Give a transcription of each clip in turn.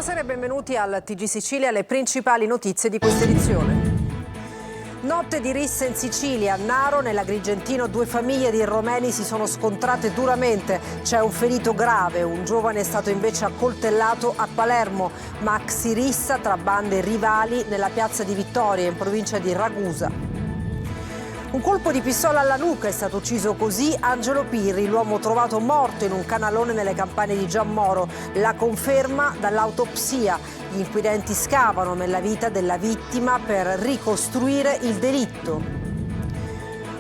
Buonasera e benvenuti al TG Sicilia, le principali notizie di questa edizione. Notte di risse in Sicilia, a Naro, nell'Agrigentino, due famiglie di romeni si sono scontrate duramente. C'è un ferito grave, un giovane è stato invece accoltellato a Palermo. Maxi rissa tra bande rivali nella piazza di Vittoria, in provincia di Ragusa. Un colpo di pistola alla nuca, è stato ucciso così Angelo Pirri, l'uomo trovato morto in un canalone nelle campagne di Giammoro. La conferma dall'autopsia. Gli inquirenti scavano nella vita della vittima per ricostruire il delitto.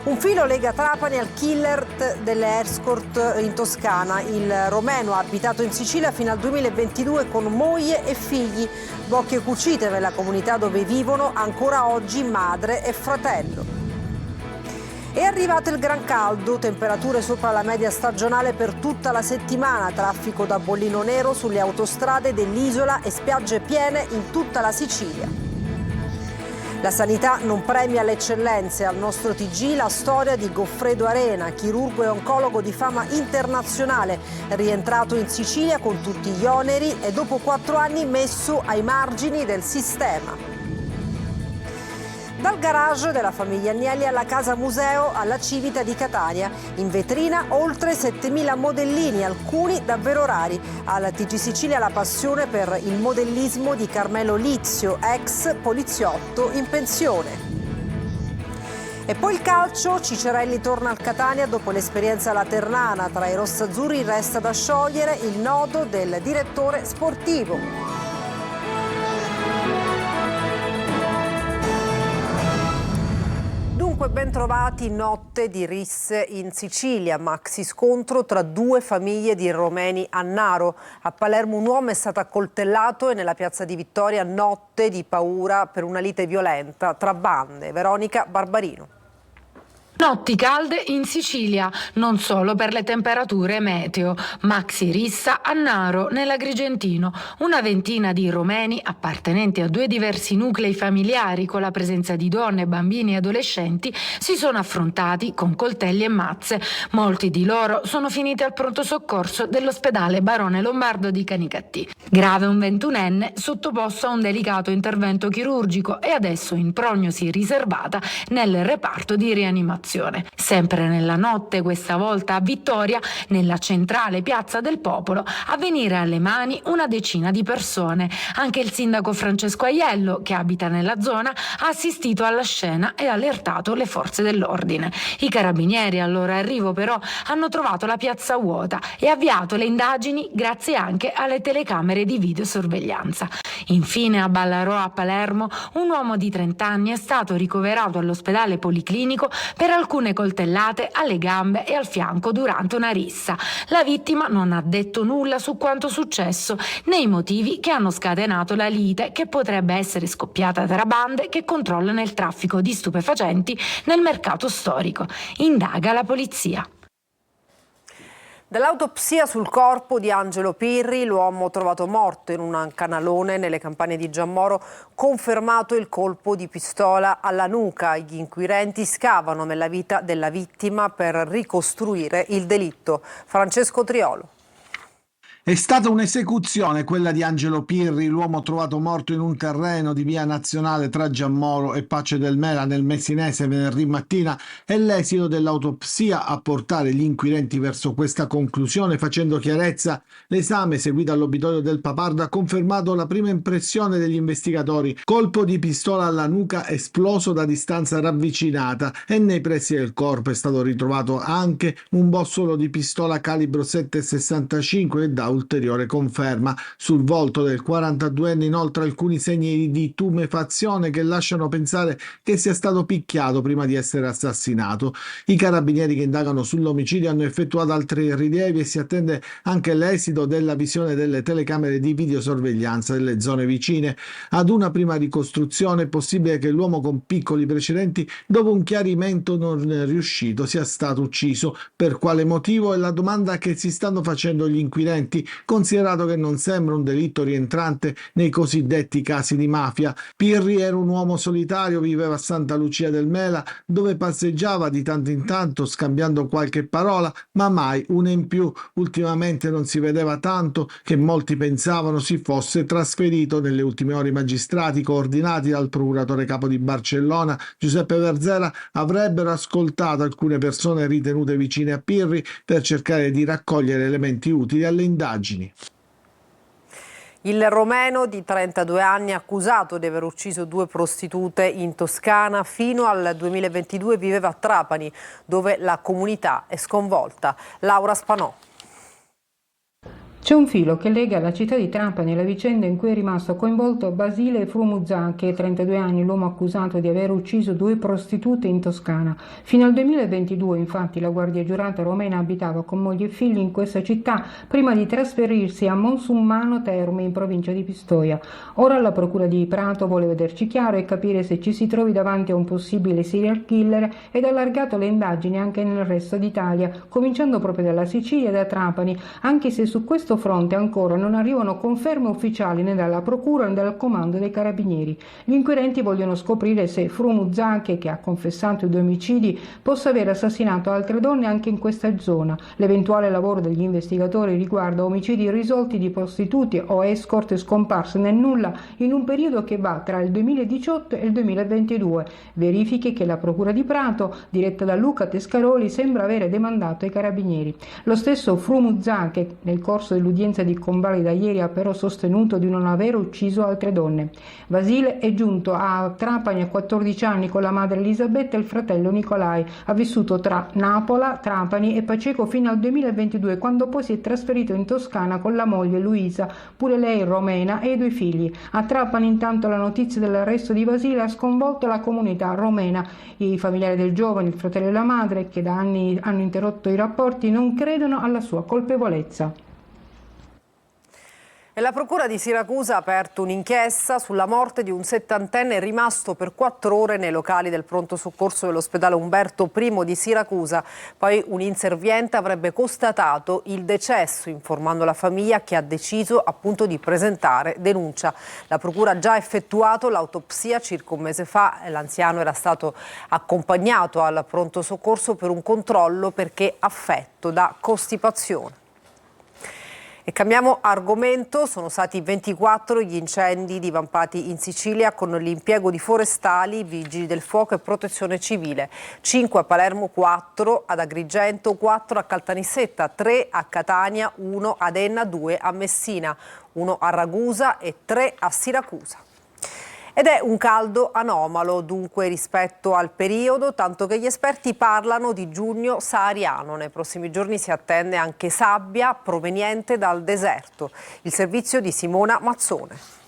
Un filo lega Trapani al killer delle escort in Toscana. Il romeno ha abitato in Sicilia fino al 2022 con moglie e figli. Bocche cucite nella comunità dove vivono ancora oggi madre e fratello. È arrivato il gran caldo, temperature sopra la media stagionale per tutta la settimana, traffico da bollino nero sulle autostrade dell'isola e spiagge piene in tutta la Sicilia. La sanità non premia le eccellenze. Al nostro TG la storia di Goffredo Arena, chirurgo e oncologo di fama internazionale, rientrato in Sicilia con tutti gli oneri e dopo 4 anni messo ai margini del sistema. Dal garage della famiglia Agnelli alla casa museo alla Civita di Catania. In vetrina oltre 7.000 modellini, alcuni davvero rari. Alla TG Sicilia la passione per il modellismo di Carmelo Lizio, ex poliziotto in pensione. E poi il calcio, Cicerelli torna al Catania dopo l'esperienza alla Ternana. Tra i rossazzurri resta da sciogliere il nodo del direttore sportivo. Ben trovati, notte di risse in Sicilia, maxi scontro tra due famiglie di romeni a Naro. A Palermo un uomo è stato accoltellato e nella piazza di Vittoria notte di paura per una lite violenta tra bande. Veronica Barbarino. Notti calde in Sicilia, non solo per le temperature meteo. Maxi rissa a Naro, nell'Agrigentino. Una ventina di romeni appartenenti a due diversi nuclei familiari con la presenza di donne, bambini e adolescenti si sono affrontati con coltelli e mazze. Molti di loro sono finiti al pronto soccorso dell'ospedale Barone Lombardo di Canicattì. Grave un 21enne sottoposto a un delicato intervento chirurgico e adesso in prognosi riservata nel reparto di rianimazione. Sempre nella notte, questa volta a Vittoria, nella centrale piazza del Popolo, a venire alle mani una decina di persone. Anche il sindaco Francesco Aiello, che abita nella zona, ha assistito alla scena e allertato le forze dell'ordine. I carabinieri al loro arrivo però hanno trovato la piazza vuota e avviato le indagini grazie anche alle telecamere di videosorveglianza. Infine a Ballarò a Palermo un uomo di 30 anni è stato ricoverato all'ospedale policlinico per alcune coltellate alle gambe e al fianco durante una rissa. La vittima non ha detto nulla su quanto successo né i motivi che hanno scatenato la lite, che potrebbe essere scoppiata tra bande che controllano il traffico di stupefacenti nel mercato storico. Indaga la polizia. Dall'autopsia sul corpo di Angelo Pirri, l'uomo trovato morto in un canalone nelle campagne di Giammoro, confermato il colpo di pistola alla nuca. Gli inquirenti scavano nella vita della vittima per ricostruire il delitto. Francesco Triolo. È stata un'esecuzione quella di Angelo Pirri, l'uomo trovato morto in un terreno di via Nazionale tra Giammoro e Pace del Mela nel Messinese venerdì mattina. È l'esito dell'autopsia a portare gli inquirenti verso questa conclusione, facendo chiarezza. L'esame eseguito all'obitorio del Papardo ha confermato la prima impressione degli investigatori: colpo di pistola alla nuca esploso da distanza ravvicinata, e nei pressi del corpo è stato ritrovato anche un bossolo di pistola calibro 7,65 che dà ulteriore conferma. Sul volto del 42enne inoltre alcuni segni di tumefazione che lasciano pensare che sia stato picchiato prima di essere assassinato. I carabinieri che indagano sull'omicidio hanno effettuato altri rilievi e si attende anche l'esito della visione delle telecamere di videosorveglianza delle zone vicine. Ad una prima ricostruzione è possibile che l'uomo con piccoli precedenti, dopo un chiarimento non riuscito, sia stato ucciso. Per quale motivo è la domanda che si stanno facendo gli inquirenti. detenuti, considerato che non sembra un delitto rientrante nei cosiddetti casi di mafia. Pirri era un uomo solitario, viveva a Santa Lucia del Mela, dove passeggiava di tanto in tanto scambiando qualche parola, ma mai una in più. Ultimamente non si vedeva tanto che molti pensavano si fosse trasferito. Nelle ultime ore i magistrati, coordinati dal procuratore capo di Barcellona, Giuseppe Verzera, avrebbero ascoltato alcune persone ritenute vicine a Pirri per cercare di raccogliere elementi utili alle indagini. Il romeno di 32 anni, accusato di aver ucciso 2 prostitute in Toscana, fino al 2022 viveva a Trapani, dove la comunità è sconvolta. Laura Spanò. C'è un filo che lega la città di Trapani alla vicenda in cui è rimasto coinvolto Basile Frumuzzacche, 32 anni, l'uomo accusato di aver ucciso 2 prostitute in Toscana. Fino al 2022, infatti, la guardia giurata romena abitava con moglie e figli in questa città prima di trasferirsi a Monsummano Terme, in provincia di Pistoia. Ora la procura di Prato vuole vederci chiaro e capire se ci si trovi davanti a un possibile serial killer ed ha allargato le indagini anche nel resto d'Italia, cominciando proprio dalla Sicilia e da Trapani, anche se su questo fronte ancora non arrivano conferme ufficiali né dalla procura né dal comando dei carabinieri. Gli inquirenti vogliono scoprire se Frumuzzacche, che ha confessato i 2 omicidi, possa aver assassinato altre donne anche in questa zona. L'eventuale lavoro degli investigatori riguarda omicidi risolti di prostituti o escort scomparse nel nulla in un periodo che va tra il 2018 e il 2022. Verifiche che la procura di Prato, diretta da Luca Tescaroli, sembra avere demandato ai carabinieri. Lo stesso Frumuzzacche, nel corso dell'udienza di convalida ieri, ha però sostenuto di non aver ucciso altre donne. Basile è giunto a Trapani a 14 anni con la madre Elisabetta e il fratello Nicolai. Ha vissuto tra Napola, Trapani e Paceco fino al 2022, quando poi si è trasferito in Toscana con la moglie Luisa, pure lei romena, e i 2 figli. A Trapani intanto la notizia dell'arresto di Basile ha sconvolto la comunità romena. I familiari del giovane, il fratello e la madre, che da anni hanno interrotto i rapporti, non credono alla sua colpevolezza. E la procura di Siracusa ha aperto un'inchiesta sulla morte di un 70enne rimasto per 4 ore nei locali del pronto soccorso dell'ospedale Umberto I di Siracusa. Poi un inserviente avrebbe constatato il decesso, informando la famiglia, che ha deciso appunto di presentare denuncia. La procura ha già effettuato l'autopsia circa un mese fa. L'anziano era stato accompagnato al pronto soccorso per un controllo perché affetto da costipazione. E cambiamo argomento. Sono stati 24 gli incendi divampati in Sicilia con l'impiego di forestali, vigili del fuoco e protezione civile. 5 a Palermo, 4 ad Agrigento, 4 a Caltanissetta, 3 a Catania, 1 ad Enna, 2 a Messina, 1 a Ragusa e 3 a Siracusa. Ed è un caldo anomalo dunque rispetto al periodo, tanto che gli esperti parlano di giugno sahariano. Nei prossimi giorni si attende anche sabbia proveniente dal deserto. Il servizio di Simona Mazzone.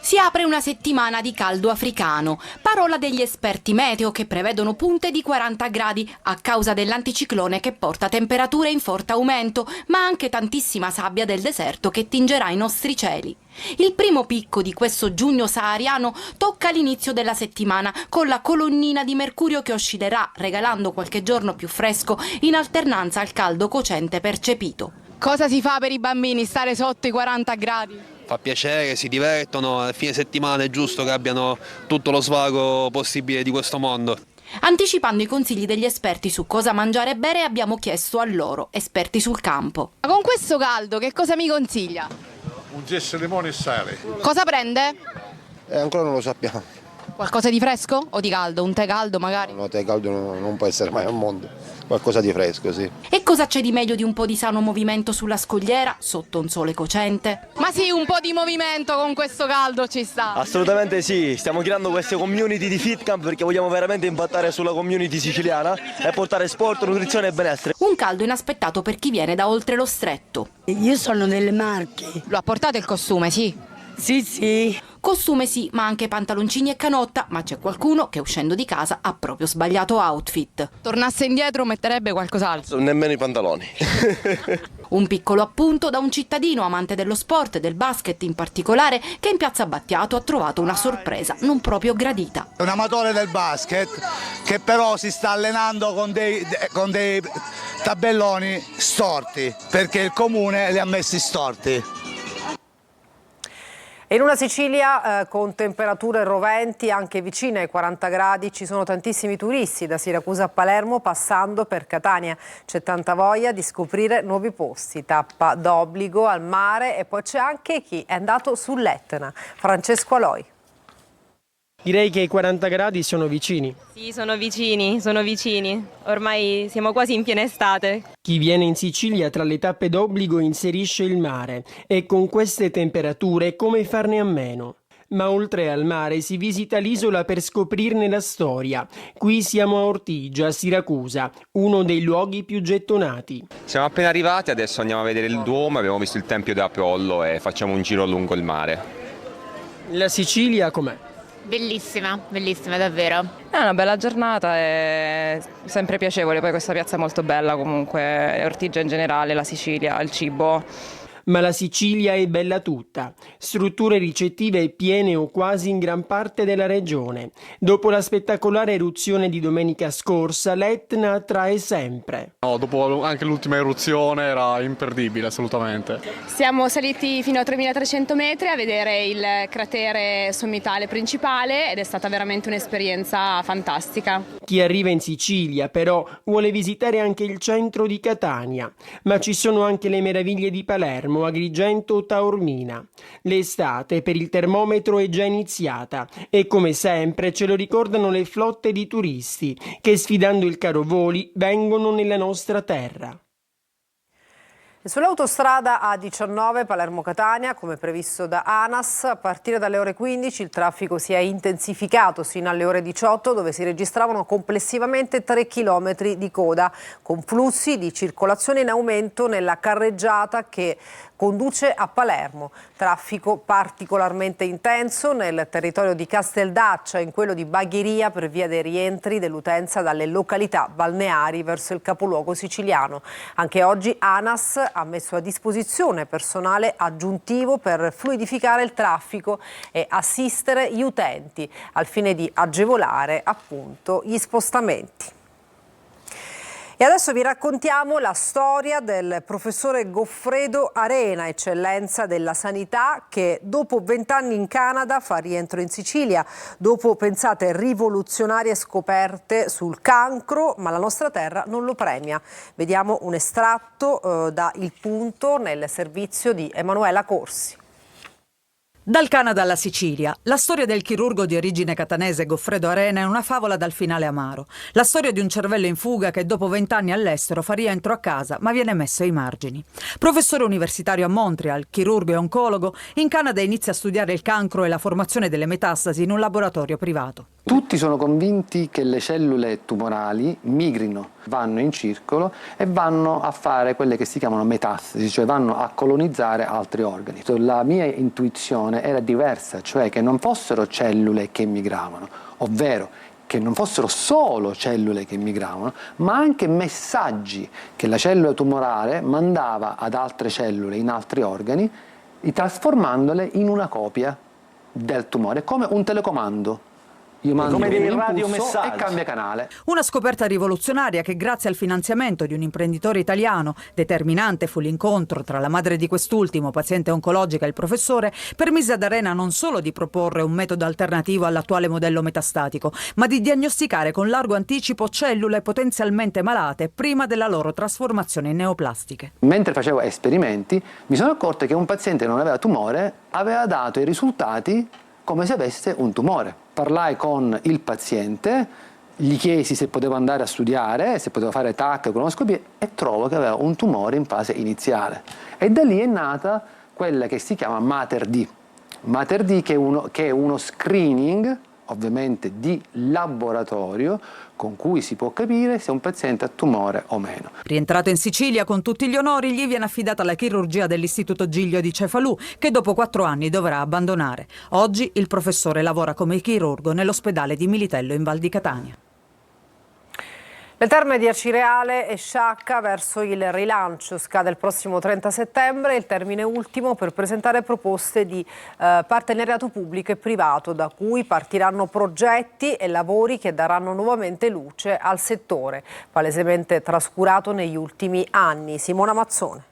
Si apre una settimana di caldo africano, parola degli esperti meteo che prevedono punte di 40 gradi a causa dell'anticiclone che porta temperature in forte aumento, ma anche tantissima sabbia del deserto che tingerà i nostri cieli. Il primo picco di questo giugno sahariano tocca all'inizio della settimana con la colonnina di mercurio che oscillerà, regalando qualche giorno più fresco in alternanza al caldo cocente percepito. Cosa si fa per i bambini stare sotto i 40 gradi? Fa piacere, si divertono, a fine settimana è giusto che abbiano tutto lo svago possibile di questo mondo. Anticipando i consigli degli esperti su cosa mangiare e bere, abbiamo chiesto a loro, esperti sul campo. Ma con questo caldo che cosa mi consiglia? Un gesso, limone e sale. Cosa prende? Ancora non lo sappiamo. Qualcosa di fresco o di caldo? Un tè caldo magari? No, tè caldo non può essere mai al mondo. Qualcosa di fresco, sì. E cosa c'è di meglio di un po' di sano movimento sulla scogliera, sotto un sole cocente? Ma sì, un po' di movimento con questo caldo ci sta. Assolutamente sì, stiamo creando queste community di FitCamp perché vogliamo veramente impattare sulla community siciliana e portare sport, nutrizione e benessere. Un caldo inaspettato per chi viene da oltre lo stretto. Io sono delle Marche. Lo ha portato il costume, sì? Sì. Costume sì, ma anche pantaloncini e canotta, ma c'è qualcuno che uscendo di casa ha proprio sbagliato outfit. Tornasse indietro metterebbe qualcos'altro. Nemmeno i pantaloni. Un piccolo appunto da un cittadino amante dello sport e del basket in particolare, che in piazza Battiato ha trovato una sorpresa non proprio gradita. È un amatore del basket che però si sta allenando con dei tabelloni storti, perché il comune li ha messi storti. In una Sicilia con temperature roventi anche vicine ai 40 gradi ci sono tantissimi turisti da Siracusa a Palermo passando per Catania. C'è tanta voglia di scoprire nuovi posti, tappa d'obbligo al mare e poi c'è anche chi è andato sull'Etna. Francesco Aloi. Direi che i 40 gradi sono vicini. Sì, sono vicini. Ormai siamo quasi in piena estate. Chi viene in Sicilia tra le tappe d'obbligo inserisce il mare e con queste temperature come farne a meno? Ma oltre al mare si visita l'isola per scoprirne la storia. Qui siamo a Ortigia, Siracusa, uno dei luoghi più gettonati. Siamo appena arrivati, adesso andiamo a vedere il Duomo, abbiamo visto il Tempio di Apollo e facciamo un giro lungo il mare. La Sicilia com'è? Bellissima davvero. È una bella giornata, è sempre piacevole, poi questa piazza è molto bella comunque, Ortigia in generale, la Sicilia, il cibo. Ma la Sicilia è bella tutta, strutture ricettive piene o quasi in gran parte della regione. Dopo la spettacolare eruzione di domenica scorsa, l'Etna attrae sempre. No, dopo anche l'ultima eruzione era imperdibile assolutamente. Siamo saliti fino a 3300 metri a vedere il cratere sommitale principale ed è stata veramente un'esperienza fantastica. Chi arriva in Sicilia però vuole visitare anche il centro di Catania, ma ci sono anche le meraviglie di Palermo, Agrigento o Taormina. L'estate per il termometro è già iniziata e come sempre ce lo ricordano le flotte di turisti che sfidando il caro voli vengono nella nostra terra. Sull'autostrada A19 Palermo-Catania, come previsto da ANAS, a partire dalle ore 15 il traffico si è intensificato sino alle ore 18, dove si registravano complessivamente 3 chilometri di coda, con flussi di circolazione in aumento nella carreggiata che conduce a Palermo. Traffico particolarmente intenso nel territorio di Casteldaccia, in quello di Bagheria per via dei rientri dell'utenza dalle località balneari verso il capoluogo siciliano. Anche oggi ANAS ha messo a disposizione personale aggiuntivo per fluidificare il traffico e assistere gli utenti al fine di agevolare appunto gli spostamenti. E adesso vi raccontiamo la storia del professore Goffredo Arena, eccellenza della sanità, che dopo 20 anni in Canada fa rientro in Sicilia, dopo, pensate, rivoluzionarie scoperte sul cancro, ma la nostra terra non lo premia. Vediamo un estratto da Il Punto nel servizio di Emanuela Corsi. Dal Canada alla Sicilia, la storia del chirurgo di origine catanese Goffredo Arena è una favola dal finale amaro. La storia di un cervello in fuga che dopo 20 anni all'estero fa rientro a casa ma viene messo ai margini. Professore universitario a Montreal, chirurgo e oncologo, in Canada inizia a studiare il cancro e la formazione delle metastasi in un laboratorio privato. Tutti sono convinti che le cellule tumorali migrino, vanno in circolo e vanno a fare quelle che si chiamano metastasi, cioè vanno a colonizzare altri organi. La mia intuizione era diversa, cioè che non fossero cellule che migravano, ovvero che non fossero solo cellule che migravano, ma anche messaggi che la cellula tumorale mandava ad altre cellule in altri organi, trasformandole in una copia del tumore, come un telecomando. Io mando come dei un radiomessaggi e cambia canale. Una scoperta rivoluzionaria che grazie al finanziamento di un imprenditore italiano, determinante fu l'incontro tra la madre di quest'ultimo, paziente oncologica, e il professore, permise ad Arena non solo di proporre un metodo alternativo all'attuale modello metastatico, ma di diagnosticare con largo anticipo cellule potenzialmente malate prima della loro trasformazione in neoplastiche. Mentre facevo esperimenti mi sono accorto che un paziente che non aveva tumore aveva dato i risultati come se avesse un tumore. Parlai con il paziente, gli chiesi se poteva andare a studiare, se poteva fare TAC, colonoscopie, e trovo che aveva un tumore in fase iniziale. E da lì è nata quella che si chiama MaterD. MaterD che è uno screening ovviamente di laboratorio con cui si può capire se un paziente ha tumore o meno. Rientrato in Sicilia con tutti gli onori, gli viene affidata la chirurgia dell'Istituto Giglio di Cefalù, che dopo 4 anni dovrà abbandonare. Oggi il professore lavora come chirurgo nell'ospedale di Militello in Val di Catania. Le terme di Acireale e Sciacca verso il rilancio. Scade il prossimo 30 settembre, il termine ultimo per presentare proposte di partenariato pubblico e privato, da cui partiranno progetti e lavori che daranno nuovamente luce al settore, palesemente trascurato negli ultimi anni. Simona Mazzone.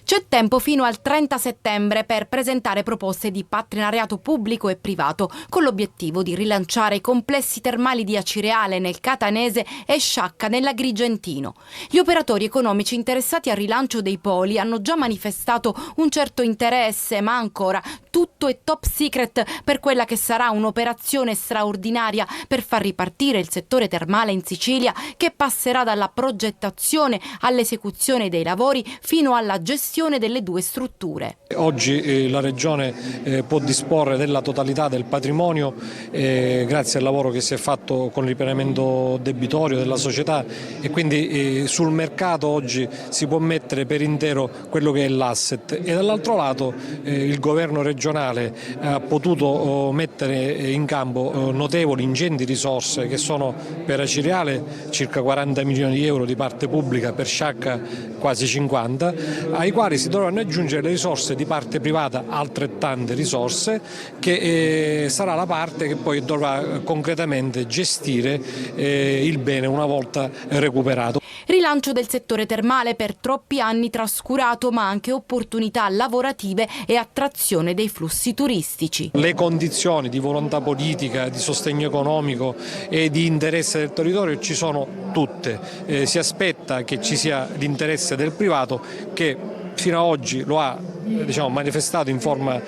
C'è tempo fino al 30 settembre per presentare proposte di partenariato pubblico e privato, con l'obiettivo di rilanciare i complessi termali di Acireale nel Catanese e Sciacca nell'Agrigentino. Gli operatori economici interessati al rilancio dei poli hanno già manifestato un certo interesse, ma ancora tutto è top secret per quella che sarà un'operazione straordinaria per far ripartire il settore termale in Sicilia, che passerà dalla progettazione all'esecuzione dei lavori fino alla gestione delle 2 strutture. Oggi la Regione può disporre della totalità del patrimonio grazie al lavoro che si è fatto con il ripianamento debitorio della società, e quindi sul mercato oggi si può mettere per intero quello che è l'asset, e dall'altro lato il governo regionale ha potuto mettere in campo notevoli, ingenti risorse che sono per Acireale circa 40 milioni di euro di parte pubblica, per Sciacca quasi 50, ai quali si dovranno aggiungere le risorse di parte privata, altrettante risorse, che sarà la parte che poi dovrà concretamente gestire il bene una volta recuperato. Rilancio del settore termale per troppi anni trascurato, ma anche opportunità lavorative e attrazione dei flussi turistici. Le condizioni di volontà politica, di sostegno economico e di interesse del territorio ci sono tutte. Si aspetta che ci sia l'interesse del privato, che fino ad oggi lo ha manifestato in forma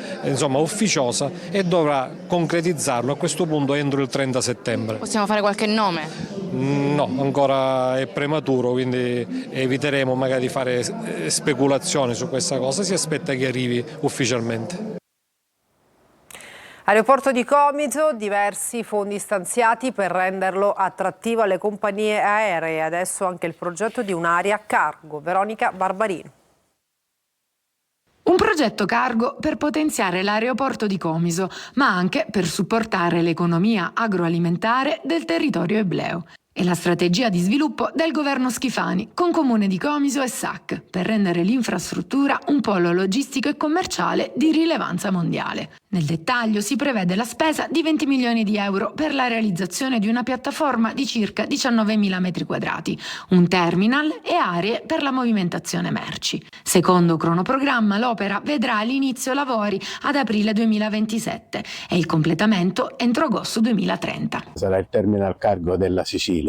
ufficiosa, e dovrà concretizzarlo a questo punto entro il 30 settembre. Possiamo fare qualche nome? No, ancora è prematuro, quindi eviteremo magari di fare speculazioni su questa cosa, si aspetta che arrivi ufficialmente. Aeroporto di Comiso, diversi fondi stanziati per renderlo attrattivo alle compagnie aeree. Adesso anche il progetto di un'area cargo. Veronica Barbarino. Un progetto cargo per potenziare l'aeroporto di Comiso, ma anche per supportare l'economia agroalimentare del territorio ebleo. È la strategia di sviluppo del governo Schifani con Comune di Comiso e SAC per rendere l'infrastruttura un polo logistico e commerciale di rilevanza mondiale. Nel dettaglio si prevede la spesa di 20 milioni di euro per la realizzazione di una piattaforma di circa 19.000 metri quadrati, un terminal e aree per la movimentazione merci. Secondo cronoprogramma, l'opera vedrà l'inizio lavori ad aprile 2027 e il completamento entro agosto 2030. Sarà il terminal cargo della Sicilia,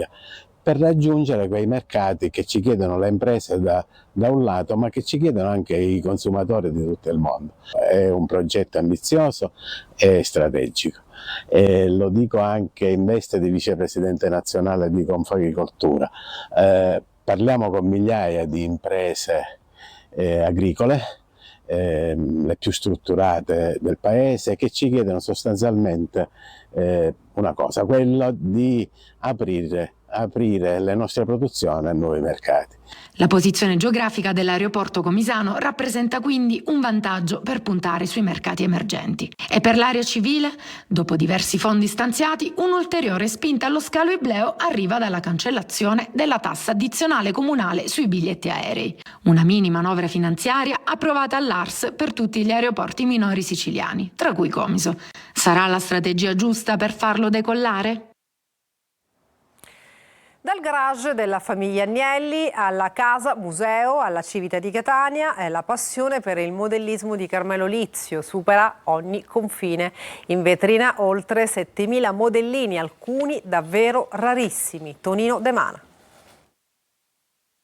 per raggiungere quei mercati che ci chiedono le imprese da un lato, ma che ci chiedono anche i consumatori di tutto il mondo. È un progetto ambizioso e strategico, e lo dico anche in veste di vicepresidente nazionale di Confagricoltura. Parliamo con migliaia di imprese agricole, le più strutturate del paese, che ci chiedono sostanzialmente una cosa, quello di aprire le nostre produzioni a nuovi mercati. La posizione geografica dell'aeroporto comisano rappresenta quindi un vantaggio per puntare sui mercati emergenti. E per l'area civile, dopo diversi fondi stanziati, un'ulteriore spinta allo scalo ebleo arriva dalla cancellazione della tassa addizionale comunale sui biglietti aerei. Una mini manovra finanziaria approvata all'ARS per tutti gli aeroporti minori siciliani, tra cui Comiso. Sarà la strategia giusta per farlo decollare? Dal garage della famiglia Agnelli alla casa museo alla Civita di Catania, la passione per il modellismo di Carmelo Lizio supera ogni confine. In vetrina oltre 7.000 modellini, alcuni davvero rarissimi. Tonino De Mana.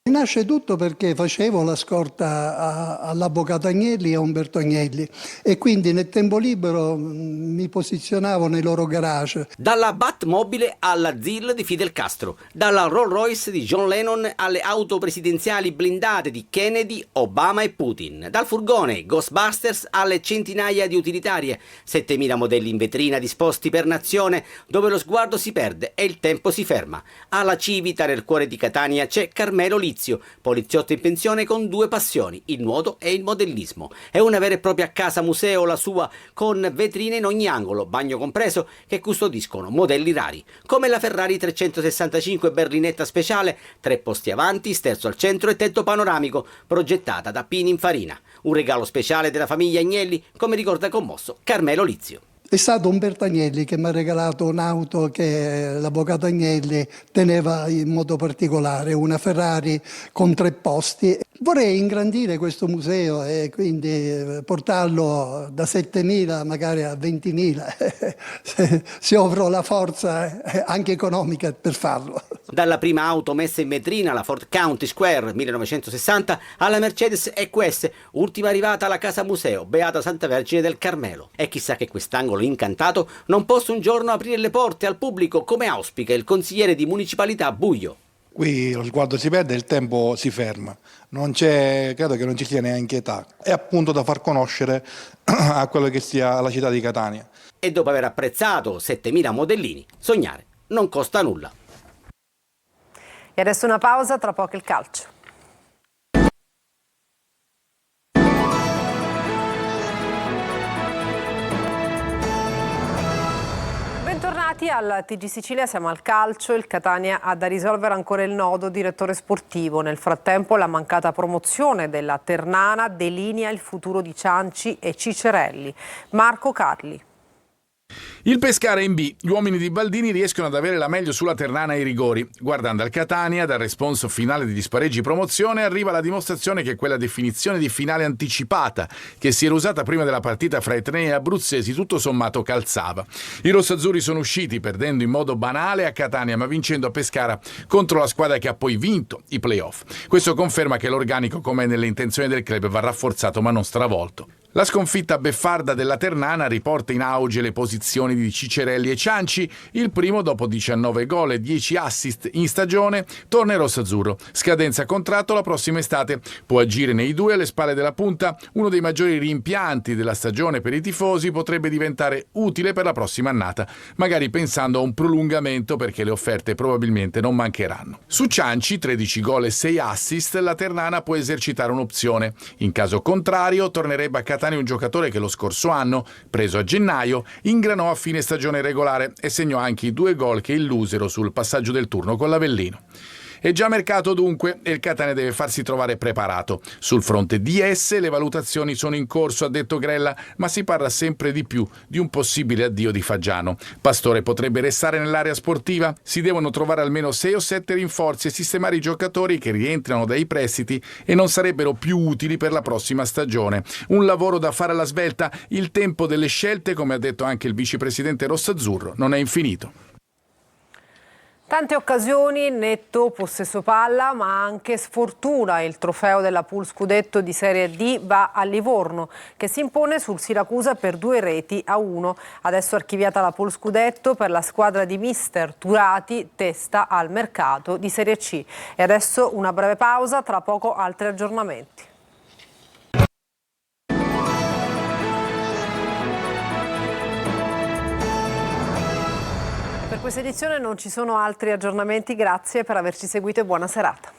Nasce tutto perché facevo la scorta all'avvocato Agnelli e a Umberto Agnelli e quindi nel tempo libero mi posizionavo nei loro garage. Dalla Batmobile alla ZIL di Fidel Castro, dalla Rolls Royce di John Lennon alle auto presidenziali blindate di Kennedy, Obama e Putin, dal furgone Ghostbusters alle centinaia di utilitarie, 7.000 modelli in vetrina disposti per nazione dove lo sguardo si perde e il tempo si ferma. Alla Civita nel cuore di Catania c'è Carmelo Lizio, poliziotto in pensione con 2 passioni, il nuoto e il modellismo. È una vera e propria casa museo la sua, con vetrine in ogni angolo, bagno compreso, che custodiscono modelli rari, come la Ferrari 365 berlinetta speciale, 3 posti avanti, sterzo al centro e tetto panoramico, progettata da Pininfarina. Un regalo speciale della famiglia Agnelli, come ricorda commosso Carmelo Lizio. È stato Umberto Agnelli che mi ha regalato un'auto che l'avvocato Agnelli teneva in modo particolare, una Ferrari con 3 posti. Vorrei ingrandire questo museo e quindi portarlo da 7.000 magari a 20.000, se avrò la forza anche economica per farlo. Dalla prima auto messa in vetrina, la Ford County Square 1960, alla Mercedes EQS, ultima arrivata alla Casa Museo, Beata Santa Vergine del Carmelo. E chissà che quest'angolo incantato non possa un giorno aprire le porte al pubblico come auspica il consigliere di municipalità Buio. Qui lo sguardo si perde e il tempo si ferma, credo che non ci sia neanche età, è appunto da far conoscere a quello che sia la città di Catania. E dopo aver apprezzato 7.000 modellini, sognare non costa nulla. E adesso una pausa, tra poco il calcio. Bentornati al TG Sicilia, siamo al calcio. Il Catania ha da risolvere ancora il nodo direttore sportivo. Nel frattempo la mancata promozione della Ternana delinea il futuro di Cianci e Cicerelli. Marco Carli. Il Pescara in B, gli uomini di Baldini riescono ad avere la meglio sulla Ternana ai rigori. Guardando al Catania, dal responso finale degli spareggi promozione, arriva la dimostrazione che quella definizione di finale anticipata, che si era usata prima della partita fra Etnei e abruzzesi, tutto sommato calzava. I rossazzurri sono usciti perdendo in modo banale a Catania, ma vincendo a Pescara contro la squadra che ha poi vinto i play-off. Questo conferma che l'organico, come è nelle intenzioni del club, va rafforzato ma non stravolto. La sconfitta beffarda della Ternana riporta in auge le posizioni di Cicerelli e Cianci. Il primo, dopo 19 gol e 10 assist in stagione, torna in rossazzurro. Scadenza contratto la prossima estate. Può agire nei 2 alle spalle della punta. Uno dei maggiori rimpianti della stagione per i tifosi, potrebbe diventare utile per la prossima annata, magari pensando a un prolungamento, perché le offerte probabilmente non mancheranno. Su Cianci, 13 gol e 6 assist, la Ternana può esercitare un'opzione. In caso contrario, tornerebbe a Catania un giocatore che lo scorso anno, preso a gennaio, ingranò a fine stagione regolare e segnò anche i 2 gol che illusero sul passaggio del turno con l'Avellino. È già mercato dunque e il Catania deve farsi trovare preparato. Sul fronte DS le valutazioni sono in corso, ha detto Grella, ma si parla sempre di più di un possibile addio di Faggiano. Pastore potrebbe restare nell'area sportiva? Si devono trovare almeno 6 o 7 rinforzi e sistemare i giocatori che rientrano dai prestiti e non sarebbero più utili per la prossima stagione. Un lavoro da fare alla svelta. Il tempo delle scelte, come ha detto anche il vicepresidente rossazzurro, non è infinito. Tante occasioni, netto possesso palla, ma anche sfortuna. Il trofeo della Pool Scudetto di Serie D va a Livorno, che si impone sul Siracusa per 2-1. Adesso archiviata la Pool Scudetto per la squadra di mister Turati, testa al mercato di Serie C. E adesso una breve pausa, tra poco altri aggiornamenti. Per questa edizione non ci sono altri aggiornamenti, grazie per averci seguito e buona serata.